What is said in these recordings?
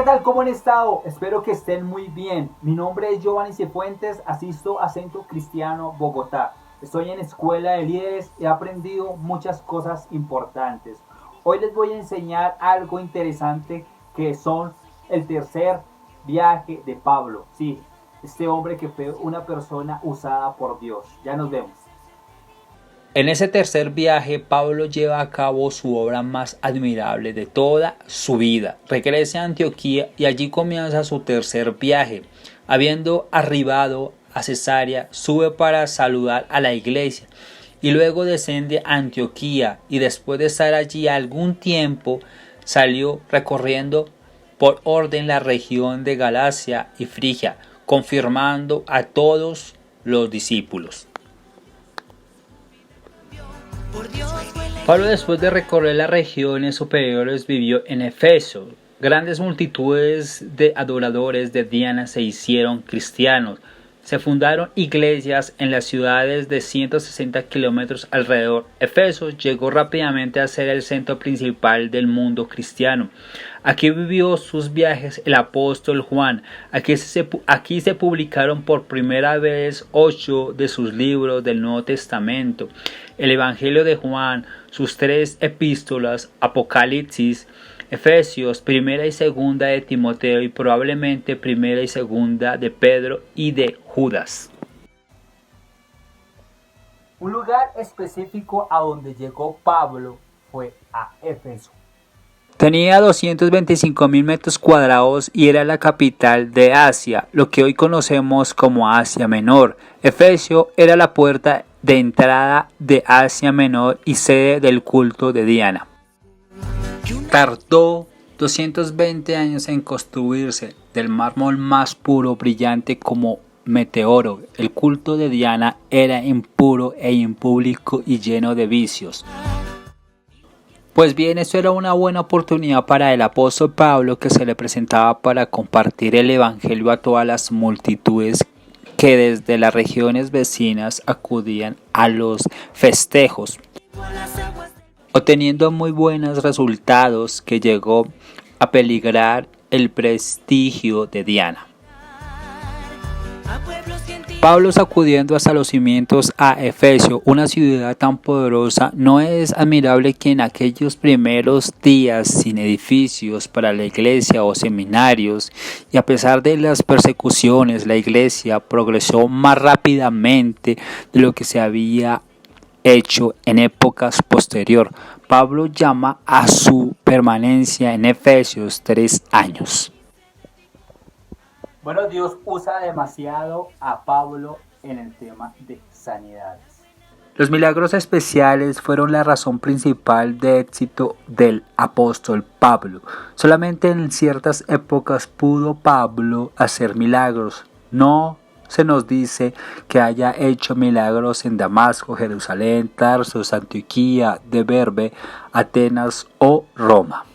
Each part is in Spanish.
¿qué tal? ¿Cómo han estado? Espero que estén muy bien. Mi nombre es Giovanni Cifuentes, asisto a Centro Cristiano Bogotá. Estoy en Escuela de Líderes y he aprendido muchas cosas importantes. Hoy les voy a enseñar algo interesante que son el tercer viaje de Pablo. Sí, este hombre que fue una persona usada por Dios. Ya nos vemos. En ese tercer viaje, Pablo lleva a cabo su obra más admirable de toda su vida. Regresa a Antioquía y allí comienza su tercer viaje. Habiendo arribado a Cesarea, sube para saludar a la iglesia y luego desciende a Antioquía, y después de estar allí algún tiempo salió recorriendo por orden la región de Galacia y Frigia, confirmando a todos los discípulos. Pablo, después de recorrer las regiones superiores, vivió en Éfeso. Grandes multitudes de adoradores de Diana se hicieron cristianos. Se fundaron iglesias en las ciudades de 160 kilómetros alrededor. Éfeso llegó rápidamente a ser el centro principal del mundo cristiano. Aquí vivió sus viajes el apóstol Juan. Aquí se publicaron por primera vez 8 de sus libros del Nuevo Testamento: el Evangelio de Juan, sus 3 epístolas, Apocalipsis, Efesios, primera y segunda de Timoteo y probablemente primera y segunda de Pedro y de Judas. Un lugar específico a donde llegó Pablo fue a Éfeso. Tenía 225.000 metros cuadrados y era la capital de Asia, lo que hoy conocemos como Asia Menor. Éfeso era la puerta de entrada de Asia Menor y sede del culto de Diana. Tardó 220 años en construirse del mármol más puro, brillante como meteoro. El culto de Diana era impuro e impúblico y lleno de vicios. Pues bien, esto era una buena oportunidad para el apóstol Pablo, que se le presentaba para compartir el evangelio a todas las multitudes que desde las regiones vecinas acudían a los festejos, obteniendo muy buenos resultados que llegó a peligrar el prestigio de Diana. Pablo, sacudiendo hasta los cimientos a Éfeso, una ciudad tan poderosa. No es admirable que en aquellos primeros días, sin edificios para la iglesia o seminarios, y a pesar de las persecuciones, la iglesia progresó más rápidamente de lo que se había hecho en épocas posteriores. Pablo llama a su permanencia en Efesios 3 años. Bueno, Dios usa demasiado a Pablo en el tema de sanidades. Los milagros especiales fueron la razón principal de éxito del apóstol Pablo. Solamente en ciertas épocas pudo Pablo hacer milagros. No se nos dice que haya hecho milagros en Damasco, Jerusalén, Tarso, Antioquía, Derbe, Atenas o Roma.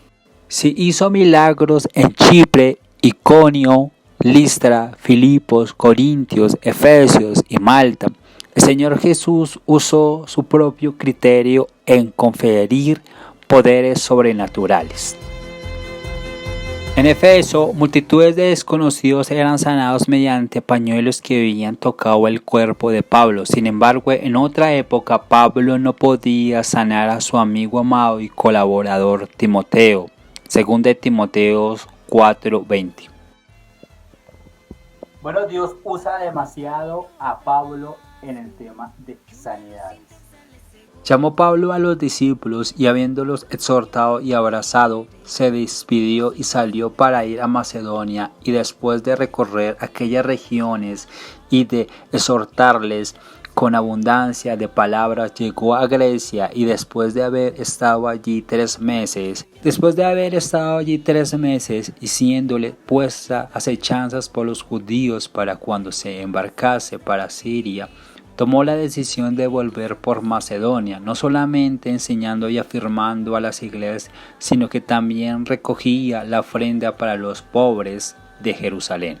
Sí hizo milagros en Chipre, Iconio, Listra, Filipos, Corintios, Efesios y Malta. El Señor Jesús usó su propio criterio en conferir poderes sobrenaturales. En Éfeso, multitudes de desconocidos eran sanados mediante pañuelos que habían tocado el cuerpo de Pablo. Sin embargo, en otra época, Pablo no podía sanar a su amigo amado y colaborador Timoteo. Según de Timoteo 4:20. Bueno, Dios usa demasiado a Pablo en el tema de sanidades. Llamó Pablo a los discípulos y, habiéndolos exhortado y abrazado, se despidió y salió para ir a Macedonia, y después de recorrer aquellas regiones y de exhortarles con abundancia de palabras, llegó a Grecia, y después de haber estado allí 3 meses, y siéndole puesta acechanzas por los judíos para cuando se embarcase para Siria, tomó la decisión de volver por Macedonia, no solamente enseñando y afirmando a las iglesias, sino que también recogía la ofrenda para los pobres de Jerusalén.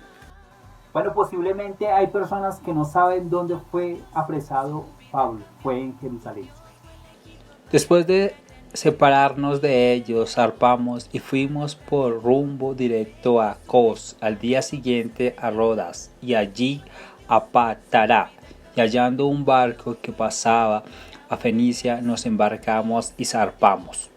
Bueno, posiblemente hay personas que no saben dónde fue apresado Pablo. Fue en Jerusalén. Después de separarnos de ellos, zarpamos y fuimos por rumbo directo a Cos, al día siguiente a Rodas y allí a Patará, y hallando un barco que pasaba a Fenicia nos embarcamos y zarpamos.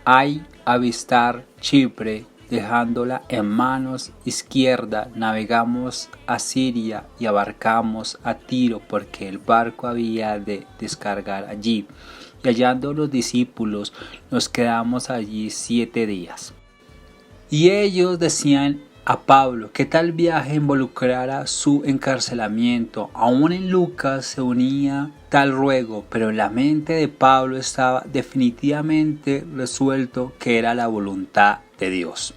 Al avistar Chipre, dejándola en manos izquierda, navegamos a Siria y abarcamos a Tiro porque el barco había de descargar allí. Y hallando los discípulos, nos quedamos allí 7 días. Y ellos decían a Pablo que tal viaje involucrara su encarcelamiento. Aún en Lucas se unía tal ruego, pero en la mente de Pablo estaba definitivamente resuelto que era la voluntad de Dios.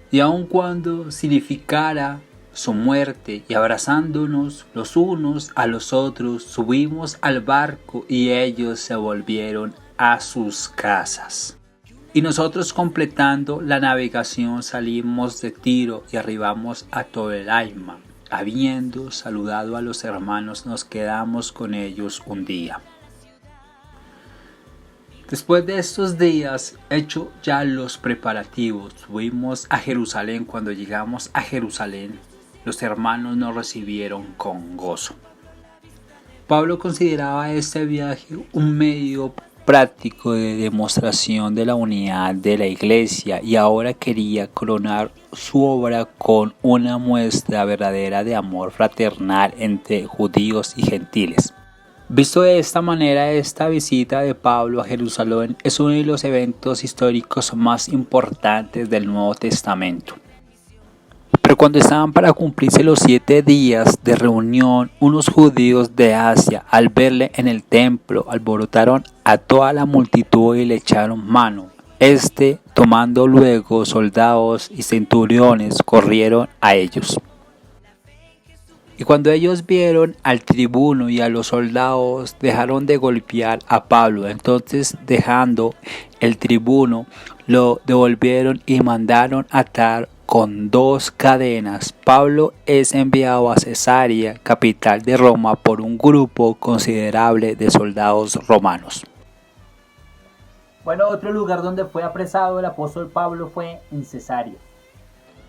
Y aun cuando significara su muerte, y abrazándonos los unos a los otros, subimos al barco y ellos se volvieron a sus casas. Y nosotros, completando la navegación, salimos de Tiro y arribamos a Tolemaida. Habiendo saludado a los hermanos, nos quedamos con ellos un día. Después de estos días, hecho ya los preparativos, subimos a Jerusalén. Cuando llegamos a Jerusalén, los hermanos nos recibieron con gozo. Pablo consideraba este viaje un medio práctico de demostración de la unidad de la iglesia y ahora quería coronar su obra con una muestra verdadera de amor fraternal entre judíos y gentiles. Visto de esta manera, esta visita de Pablo a Jerusalén es uno de los eventos históricos más importantes del Nuevo Testamento. Pero cuando estaban para cumplirse los 7 días de reunión, unos judíos de Asia, al verle en el templo, alborotaron a toda la multitud y le echaron mano. Tomando luego soldados y centuriones, corrieron a ellos. Y cuando ellos vieron al tribuno y a los soldados, dejaron de golpear a Pablo. Entonces, dejando el tribuno, lo devolvieron y mandaron atar con 2 cadenas. Pablo es enviado a Cesarea, capital de Roma, por un grupo considerable de soldados romanos. Bueno, otro lugar donde fue apresado el apóstol Pablo fue en Cesarea.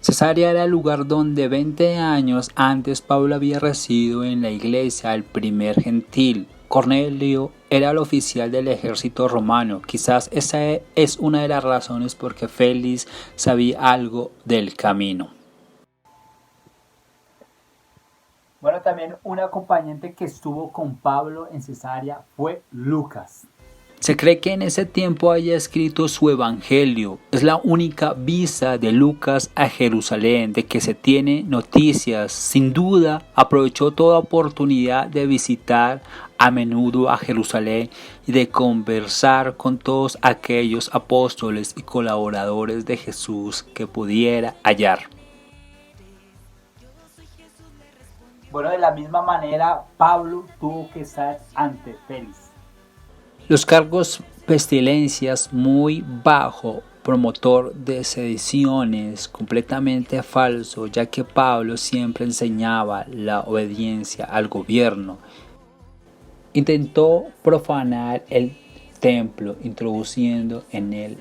Cesarea era el lugar donde 20 años antes Pablo había residido en la iglesia el primer gentil. Cornelio era el oficial del ejército romano. Quizás esa es una de las razones por qué Félix sabía algo del camino. Bueno, también un acompañante que estuvo con Pablo en Cesarea fue Lucas. Se cree que en ese tiempo haya escrito su evangelio. Es la única visita de Lucas a Jerusalén de que se tiene noticias. Sin duda, aprovechó toda oportunidad de visitar a menudo a Jerusalén y de conversar con todos aquellos apóstoles y colaboradores de Jesús que pudiera hallar. Bueno, de la misma manera, Pablo tuvo que estar ante Félix. Los cargos pestilencias muy bajo, promotor de sediciones, completamente falso, ya que Pablo siempre enseñaba la obediencia al gobierno. Intentó profanar el templo, introduciendo en él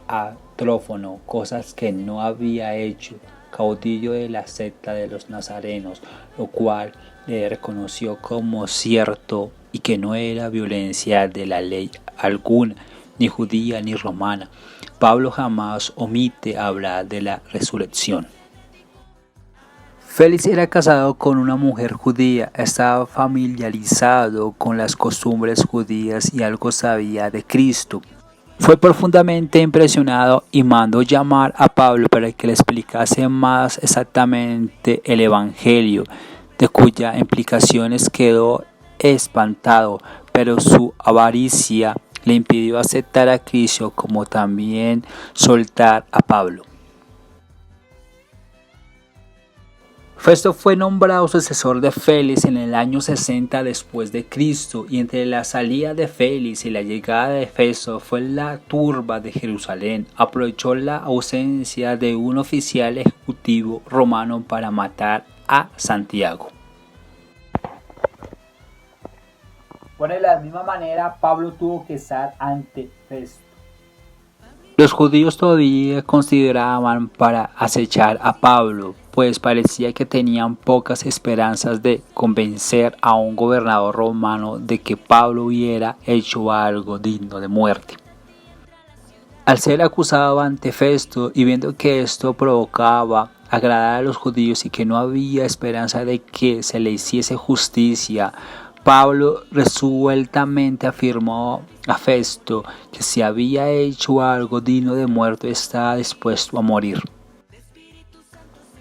a Trófono, cosas que no había hecho, caudillo de la secta de los nazarenos, lo cual le reconoció como cierto y que no era violencia de la ley alguna, ni judía ni romana. Pablo jamás omite hablar de la resurrección. Félix era casado con una mujer judía, estaba familiarizado con las costumbres judías y algo sabía de Cristo. Fue profundamente impresionado y mandó llamar a Pablo para que le explicase más exactamente el Evangelio, de cuyas implicaciones quedó espantado, pero su avaricia le impidió aceptar a Cristo como también soltar a Pablo. Festo fue nombrado sucesor de Félix en el año 60 después de Cristo, y entre la salida de Félix y la llegada de Festo fue la turba de Jerusalén. Aprovechó la ausencia de un oficial ejecutivo romano para matar a Santiago. Bueno, de la misma manera, Pablo tuvo que estar ante Festo. Los judíos todavía consideraban para acechar a Pablo, pues parecía que tenían pocas esperanzas de convencer a un gobernador romano de que Pablo hubiera hecho algo digno de muerte. Al ser acusado ante Festo y viendo que esto provocaba agradar a los judíos y que no había esperanza de que se le hiciese justicia, Pablo resueltamente afirmó a Festo que si había hecho algo digno de muerte estaba dispuesto a morir.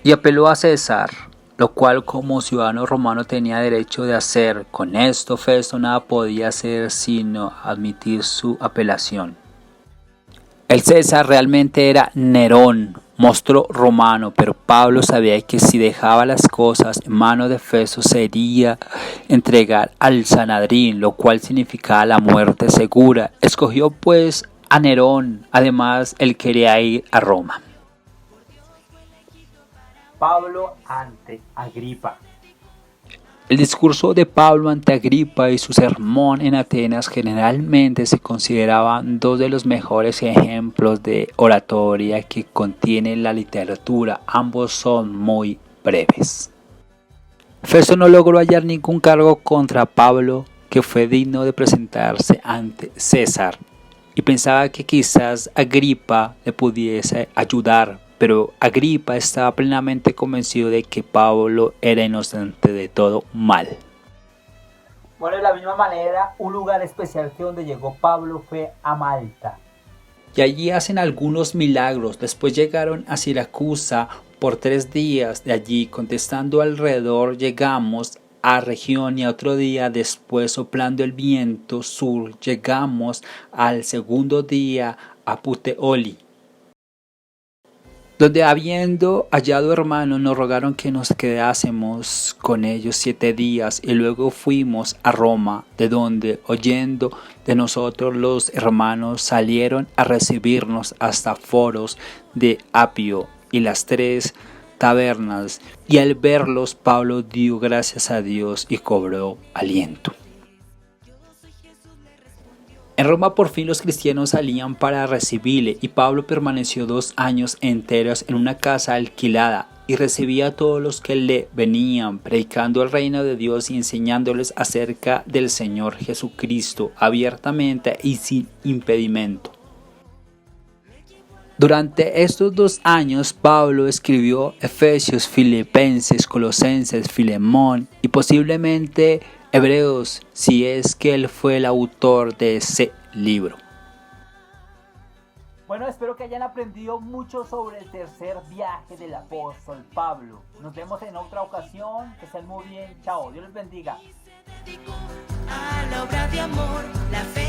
Y apeló a César, lo cual como ciudadano romano tenía derecho de hacer. Con esto Festo nada podía hacer sino admitir su apelación. El César realmente era Nerón, monstruo romano, pero Pablo sabía que si dejaba las cosas en manos de Festo sería entregar al Sanedrín, lo cual significaba la muerte segura. Escogió pues a Nerón, además él quería ir a Roma. Pablo ante Agripa. El discurso de Pablo ante Agripa y su sermón en Atenas generalmente se consideraban dos de los mejores ejemplos de oratoria que contiene la literatura. Ambos son muy breves. Festo no logró hallar ningún cargo contra Pablo que fue digno de presentarse ante César y pensaba que quizás Agripa le pudiese ayudar. Pero Agripa estaba plenamente convencido de que Pablo era inocente de todo mal. Bueno, de la misma manera, un lugar especial que donde llegó Pablo fue a Malta. Y allí hacen algunos milagros. Después llegaron a Siracusa por 3 días. De allí, contestando alrededor, llegamos a Región y otro día después, soplando el viento sur, llegamos al segundo día a Puteoli, donde habiendo hallado hermanos nos rogaron que nos quedásemos con ellos 7 días y luego fuimos a Roma, de donde oyendo de nosotros los hermanos salieron a recibirnos hasta Foros de Apio y las 3 tabernas, y al verlos Pablo dio gracias a Dios y cobró aliento. En Roma por fin los cristianos salían para recibirle y Pablo permaneció 2 años enteros en una casa alquilada y recibía a todos los que le venían, predicando el reino de Dios y enseñándoles acerca del Señor Jesucristo abiertamente y sin impedimento. Durante estos 2 años Pablo escribió Efesios, Filipenses, Colosenses, Filemón y posiblemente Hebreos, si es que él fue el autor de ese libro. Bueno, espero que hayan aprendido mucho sobre el tercer viaje del apóstol Pablo. Nos vemos en otra ocasión. Que estén muy bien. Chao. Dios les bendiga. A la obra de amor, la fe.